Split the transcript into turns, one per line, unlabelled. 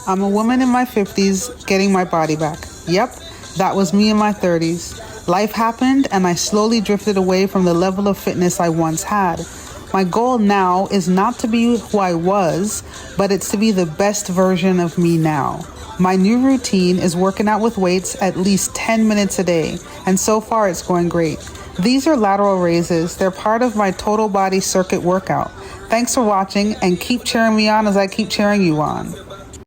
I'm a woman in my 50s getting my body back. Yep, that was me in my 30s. Life happened and I slowly drifted away from the level of fitness I once had. My goal now is not to be who I was, but it's to be the best version of me now. My new routine is working out with weights at least 10 minutes a day, and so far it's going great. These are lateral raises. They're part of my total body circuit workout. Thanks for watching and keep cheering me on as I keep cheering you on.